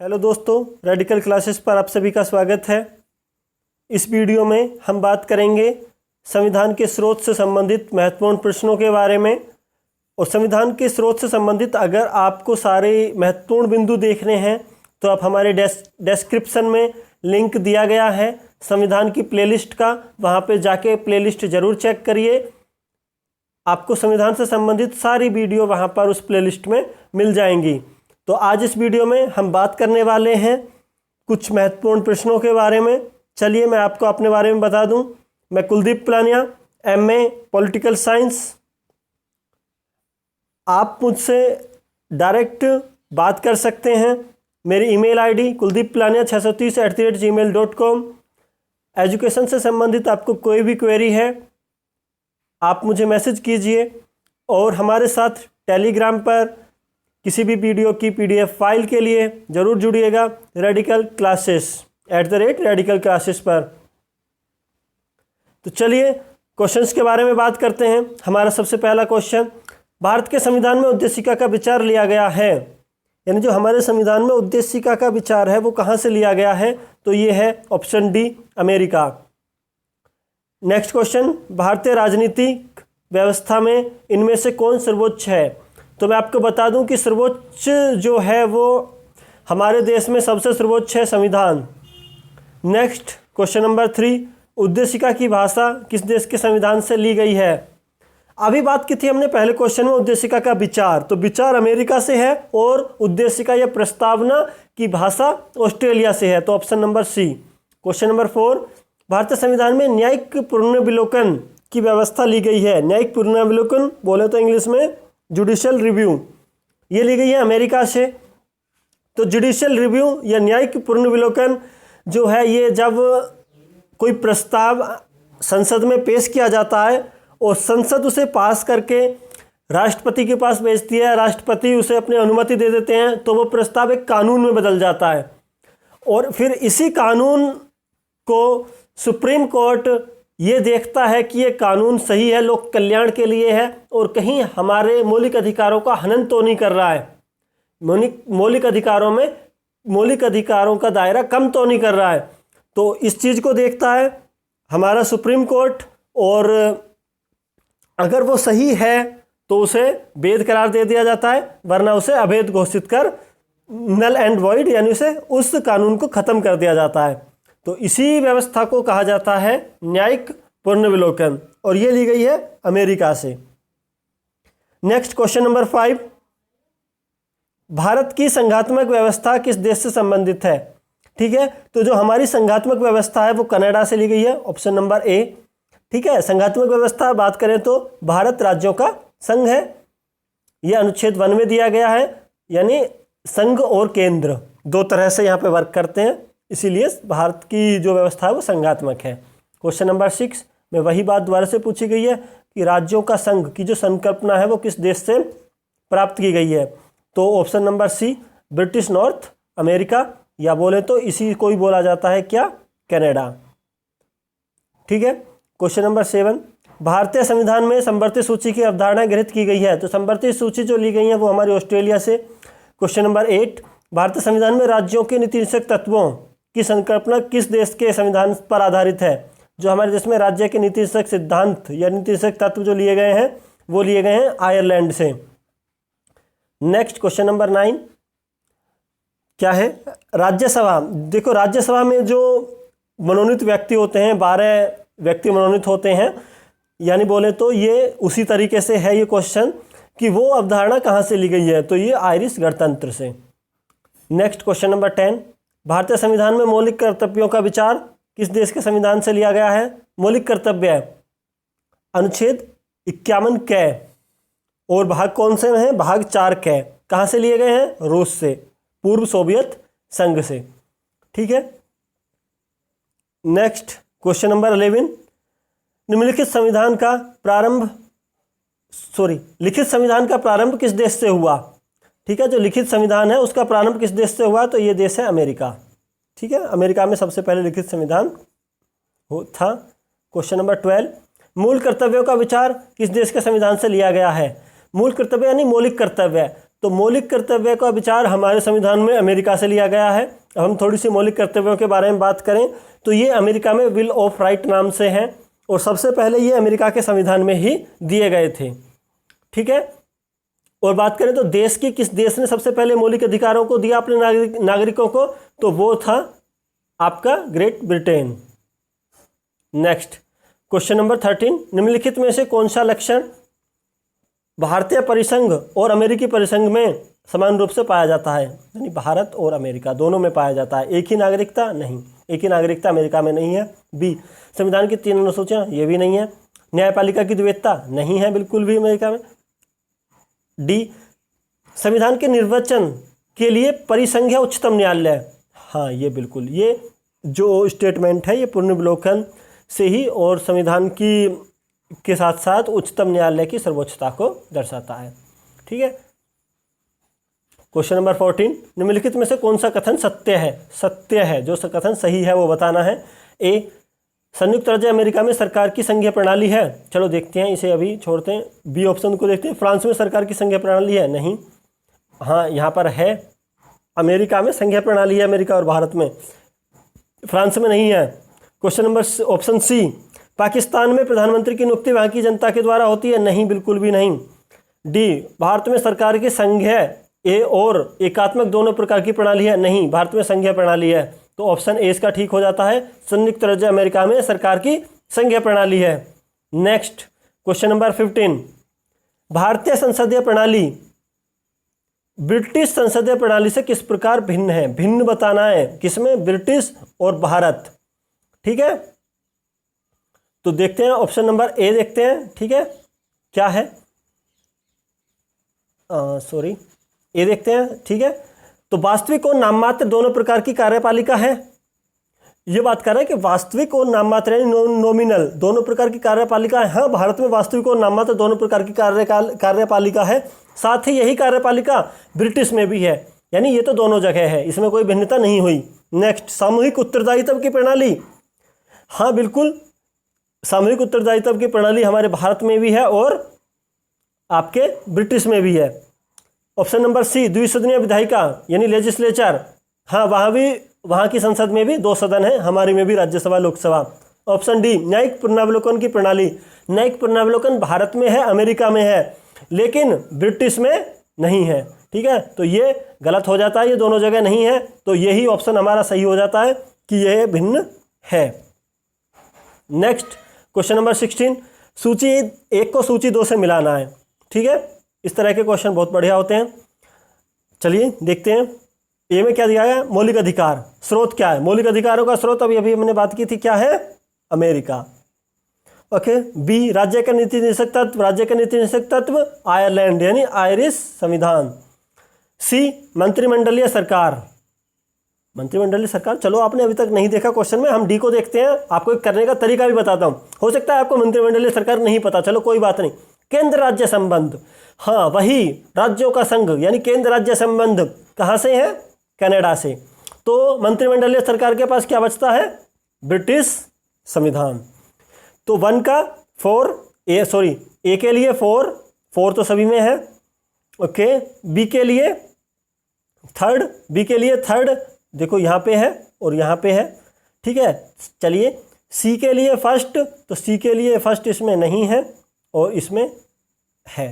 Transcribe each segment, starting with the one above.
Hello दोस्तों, radical classes पर आप सभी का स्वागत है। इस वीडियो में हम बात करेंगे संविधान के स्रोत से संबंधित महत्वपूर्ण प्रश्नों के बारे में। और संविधान के स्रोत से संबंधित अगर आपको सारे महत्वपूर्ण बिंदु देखने हैं तो आप हमारे डिस्क्रिप्शन में लिंक दिया गया है संविधान की प्लेलिस्ट का, वहाँ पे जाके प्लेलिस्ट ज़रूर चेक करिए। आपको संविधान से संबंधित सारी वीडियो वहाँ पर उस प्लेलिस्ट में मिल जाएंगी। तो आज इस वीडियो में हम बात करने वाले हैं कुछ महत्वपूर्ण प्रश्नों के बारे में। चलिए मैं आपको अपने बारे में बता दूं। मैं कुलदीप पलानिया, MA पॉलिटिकल साइंस। आप मुझसे डायरेक्ट बात कर सकते हैं। मेरी ईमेल आईडी kuldeeppalania630@gmail.com। एजुकेशन से संबंधित आपको कोई भी क्वेरी है आप मुझे मैसेज कीजिए। और हमारे साथ टेलीग्राम पर किसी भी वीडियो की PDF फाइल के लिए ज़रूर जुड़िएगा रेडिकल क्लासेस @रेडिकल क्लासेस पर। तो चलिए क्वेश्चंस के बारे में बात करते हैं। हमारा सबसे पहला क्वेश्चन, भारत के संविधान में उद्देशिका का विचार लिया गया है, यानी जो हमारे संविधान में उद्देशिका का विचार है वो कहाँ से लिया गया है, तो ये है option D, America. Next question, भारतीय राजनीतिक व्यवस्था में इनमें से कौन सर्वोच्च है? तो मैं आपको बता दूं कि सर्वोच्च जो है वो हमारे देश में सबसे सर्वोच्च है संविधान। नेक्स्ट क्वेश्चन नंबर 3, उद्देशिका की भाषा किस देश के संविधान से ली गई है? अभी बात की थी हमने पहले क्वेश्चन में उद्देशिका का विचार, तो विचार अमेरिका से है और उद्देशिका या प्रस्तावना की भाषा ऑस्ट्रेलिया से है, तो option number C. Question number 4, भारतीय संविधान में न्यायिक पुनर्विलोकन की व्यवस्था ली गई है। न्यायिक पुनर्विलोकन बोले तो इंग्लिश में जुडिशियल रिव्यू, ये ली गई है अमेरिका से। तो जुडिशियल रिव्यू या न्यायिक पुनर्विलोकन जो है, ये जब कोई प्रस्ताव संसद में पेश किया जाता है और संसद उसे पास करके राष्ट्रपति के पास भेजती है, राष्ट्रपति उसे अपनी अनुमति दे देते हैं, तो वो प्रस्ताव एक कानून में बदल जाता है। और फिर इसी कानून को सुप्रीम कोर्ट ये देखता है कि ये कानून सही है, लोक कल्याण के लिए है और कहीं हमारे मौलिक अधिकारों का हनन तो नहीं कर रहा है, मौलिक अधिकारों का दायरा कम तो नहीं कर रहा है। तो इस चीज़ को देखता है हमारा सुप्रीम कोर्ट, और अगर वो सही है तो उसे वैध करार दे दिया जाता है, वरना उसे अवैध घोषित कर नल एंड वॉइड यानी उसे उस कानून को ख़त्म कर दिया जाता है। तो इसी व्यवस्था को कहा जाता है न्यायिक पुनर्विलोकन, और ये ली गई है अमेरिका से। नेक्स्ट क्वेश्चन नंबर 5, भारत की संघात्मक व्यवस्था किस देश से संबंधित है? ठीक है, तो जो हमारी संघात्मक व्यवस्था है वो कनाडा से ली गई है, ऑप्शन नंबर ए। ठीक है, संघात्मक व्यवस्था बात करें तो भारत राज्यों का संघ है, यह अनुच्छेद 1 में दिया गया है, यानी संघ और केंद्र दो तरह से यहाँ पे वर्क करते हैं, इसीलिए भारत की जो व्यवस्था है वो संघात्मक है। क्वेश्चन नंबर 6 में वही बात दोबारा से पूछी गई है कि राज्यों का संघ की जो संकल्पना है वो किस देश से प्राप्त की गई है, तो option number C, British North America, या बोले तो इसी को ही बोला जाता है क्या, कनाडा। ठीक है, क्वेश्चन नंबर 7, भारतीय संविधान में संवर्ती सूची की अवधारणा गृहीत की गई है, तो संवर्ती सूची जो ली गई है वो हमारी ऑस्ट्रेलिया से। क्वेश्चन नंबर 8, भारतीय संविधान में राज्यों के नीतिनिर्देशक तत्वों की संकल्पना किस देश के संविधान पर आधारित है? जो हमारे देश में राज्य के नीतिनिर्देशक सिद्धांत या नीतिनिर्देशक तत्व जो लिए गए हैं वो लिए गए हैं आयरलैंड से। नेक्स्ट क्वेश्चन नंबर 9 क्या है, राज्यसभा। देखो राज्यसभा में जो मनोनीत व्यक्ति होते हैं, 12 व्यक्ति मनोनीत होते हैं, यानी बोले तो ये उसी तरीके से है ये क्वेश्चन कि वो अवधारणा कहाँ से ली गई है, तो ये आयरिश गणतंत्र से। नेक्स्ट क्वेश्चन नंबर 10, भारतीय संविधान में मौलिक कर्तव्यों का विचार किस देश के संविधान से लिया गया है? मौलिक कर्तव्य अनुच्छेद 51 क, और भाग कौन से हैं? भाग 4 क। कहाँ से लिए गए हैं? रूस से, पूर्व सोवियत संघ से। ठीक है, नेक्स्ट क्वेश्चन नंबर 11, निम्नलिखित संविधान का प्रारंभ लिखित संविधान का प्रारंभ किस देश से हुआ? ठीक है, जो लिखित संविधान है उसका प्रारंभ किस देश से हुआ, तो ये देश है अमेरिका। ठीक है, अमेरिका में सबसे पहले लिखित संविधान था। क्वेश्चन नंबर 12, मूल कर्तव्यों का विचार किस देश के संविधान से लिया गया है? मूल कर्तव्य यानी मौलिक कर्तव्य, तो मौलिक कर्तव्य का विचार हमारे संविधान में अमेरिका से लिया गया है। अब हम थोड़ी सी मौलिक कर्तव्यों के बारे में बात करें तो ये अमेरिका में बिल ऑफ राइट नाम से हैं और सबसे पहले ये अमेरिका के संविधान में ही दिए गए थे। ठीक है, और बात करें तो देश की किस देश ने सबसे पहले मौलिक अधिकारों को दिया अपने नागरिकों को, तो वो था आपका great Britain. Next question number 13, निम्नलिखित में से कौन सा लक्षण भारतीय परिसंघ और अमेरिकी परिसंघ में समान रूप से पाया जाता है? यानी भारत और अमेरिका दोनों में पाया जाता है। एक ही नागरिकता? नहीं, एक ही नागरिकता अमेरिका में नहीं है। बी, संविधान की 3 अनुसूचियां? ये भी नहीं है। न्यायपालिका की द्वैतता? नहीं है बिल्कुल भी अमेरिका में। डी, संविधान के निर्वचन के लिए परिसंघ या उच्चतम न्यायालय? हाँ, ये बिल्कुल, ये जो स्टेटमेंट है ये पुनर्विलोकन से ही और संविधान की के साथ साथ उच्चतम न्यायालय की सर्वोच्चता को दर्शाता है। ठीक है, क्वेश्चन नंबर 14, निम्नलिखित में से कौन सा कथन सत्य है? सत्य है, जो कथन सही है वो बताना है। ए, संयुक्त राज्य अमेरिका में सरकार की संघीय प्रणाली है? चलो देखते हैं, इसे अभी छोड़ते हैं। बी ऑप्शन को देखते हैं, फ्रांस में सरकार की संघीय प्रणाली है? नहीं। हाँ, यहाँ पर है, अमेरिका में संघीय प्रणाली है, अमेरिका और भारत में, फ्रांस में नहीं है। Question number option C, Pakistan में प्रधानमंत्री की नियुक्ति वहाँ की जनता के द्वारा होती है? नहीं, बिल्कुल भी नहीं। डी, भारत में सरकार की संघीय और एकात्मक दोनों प्रकार की प्रणाली है? नहीं, भारत में संघीय प्रणाली है। तो ऑप्शन ए इसका ठीक हो जाता है, संयुक्त राज्य अमेरिका में सरकार की संघीय प्रणाली है। नेक्स्ट क्वेश्चन नंबर 15, भारतीय संसदीय प्रणाली ब्रिटिश संसदीय प्रणाली से किस प्रकार भिन्न है? भिन्न बताना है, किसमें? ब्रिटिश और भारत। ठीक है, तो देखते हैं ऑप्शन नंबर ए देखते हैं। ठीक है, क्या है? सॉरी, ए देखते हैं। ठीक है, तो वास्तविक और नाममात्र दोनों प्रकार की कार्यपालिका है। ये बात कर रहा है कि वास्तविक और नाममात्र यानी नॉमिनल दोनों प्रकार की कार्यपालिका है। हाँ, भारत में वास्तविक और नाममात्र दोनों प्रकार की कार्यपालिका है। साथ ही यही कार्यपालिका ब्रिटिश में भी है, यानी ये तो दोनों जगह है, इसमें कोई भिन्नता नहीं हुई। नेक्स्ट, सामूहिक उत्तरदायित्व की प्रणाली? हाँ बिल्कुल, सामूहिक उत्तरदायित्व की प्रणाली हमारे भारत में भी है और आपके ब्रिटिश में भी है। ऑप्शन नंबर सी, द्विसदनीय विधायिका यानी लेजिस्लेचर? हाँ, वहाँ की संसद में भी 2 सदन है, हमारी में भी राज्यसभा लोकसभा। ऑप्शन डी, न्यायिक पुनरावलोकन की प्रणाली? न्यायिक पुनरावलोकन भारत में है, अमेरिका में है, लेकिन ब्रिटिश में नहीं है। ठीक है, तो ये गलत हो जाता है, ये दोनों जगह नहीं है, तो यही ऑप्शन हमारा सही हो जाता है कि यह भिन्न है। नेक्स्ट क्वेश्चन नंबर 16, सूची 1 को सूची 2 से मिलाना है। ठीक है, इस तरह के क्वेश्चन बहुत बढ़िया होते हैं। चलिए देखते हैं, ए में क्या दिया गया? मौलिक अधिकार। स्रोत क्या है? मौलिक अधिकारों का स्रोत अभी हमने बात की थी, क्या है? अमेरिका। ओके। बी, राज्य का नीति निदेशक तत्व? राज्य का नीति निदेशक तत्व आयरलैंड यानी आयरिश संविधान। सी, मंत्रिमंडलीय सरकार? मंत्रिमंडलीय सरकार, चलो आपने अभी तक नहीं देखा क्वेश्चन में, हम डी को देखते हैं, आपको एक करने का तरीका भी बताता हूं। हो सकता है आपको मंत्रिमंडलीय सरकार नहीं पता, चलो कोई बात नहीं। केंद्र राज्य संबंध? हाँ, वही राज्यों का संघ यानी केंद्र राज्य संबंध कहाँ से है? कनाडा से। तो मंत्रिमंडलीय सरकार के पास क्या बचता है? ब्रिटिश संविधान। तो 1 का 4, ए के लिए 4 तो सभी में है। ओके, बी के लिए 3rd, बी के लिए 3rd देखो यहाँ पे है और यहाँ पे है। ठीक है, चलिए सी के लिए 1st, तो सी के लिए 1st इसमें नहीं है और इसमें है,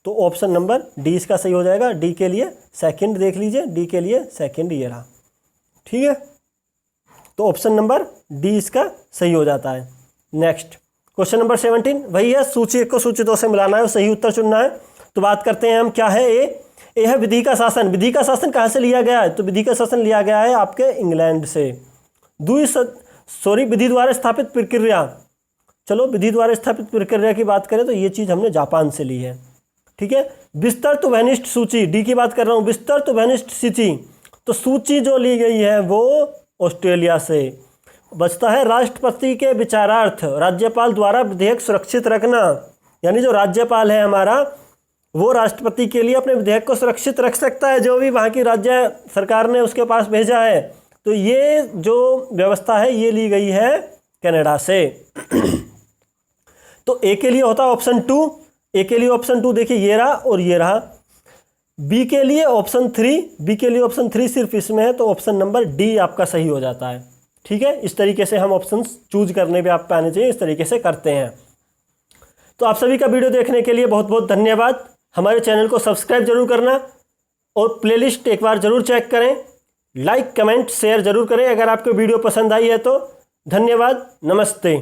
तो ऑप्शन नंबर डी इसका सही हो जाएगा। डी के लिए 2nd देख लीजिए, डी के लिए 2nd ये रहा। ठीक है, तो ऑप्शन नंबर डी इसका सही हो जाता है। नेक्स्ट क्वेश्चन नंबर 17, वही है, सूची 1 को सूची 2 से मिलाना है और सही उत्तर चुनना है। तो बात करते हैं हम, क्या है? ए है विधि का शासन। विधि का शासन कहाँ से लिया गया है? तो विधि का शासन लिया गया है आपके इंग्लैंड से। विधि द्वारा स्थापित प्रक्रिया, चलो विधि द्वारा स्थापित प्रक्रिया की बात करें तो ये चीज़ हमने जापान से ली है। ठीक है, विस्तृत वैनिष्ठ सूची, डी की बात कर रहा हूँ, विस्तृत वैनिष्ठ सूची, तो सूची जो ली गई है वो ऑस्ट्रेलिया से। बचता है राष्ट्रपति के विचारार्थ राज्यपाल द्वारा विधेयक सुरक्षित रखना, यानी जो राज्यपाल है हमारा वो राष्ट्रपति के लिए अपने विधेयक को सुरक्षित रख सकता है, जो भी वहाँ की राज्य सरकार ने उसके पास भेजा है। तो ये जो व्यवस्था है ये ली गई है कनाडा से। तो ए के लिए होता है ऑप्शन 2, ए के लिए ऑप्शन 2 देखिए ये रहा और ये रहा। बी के लिए ऑप्शन 3 सिर्फ इसमें है, तो ऑप्शन नंबर डी आपका सही हो जाता है। ठीक है, इस तरीके से हम ऑप्शन चूज करने पे आप पे आने चाहिए, इस तरीके से करते हैं। तो आप सभी का वीडियो देखने के लिए बहुत बहुत धन्यवाद। हमारे चैनल को सब्सक्राइब जरूर करना और प्लेलिस्ट एक बार जरूर चेक करें। लाइक कमेंट शेयर जरूर करें अगर आपको वीडियो पसंद आई है तो। धन्यवाद, नमस्ते।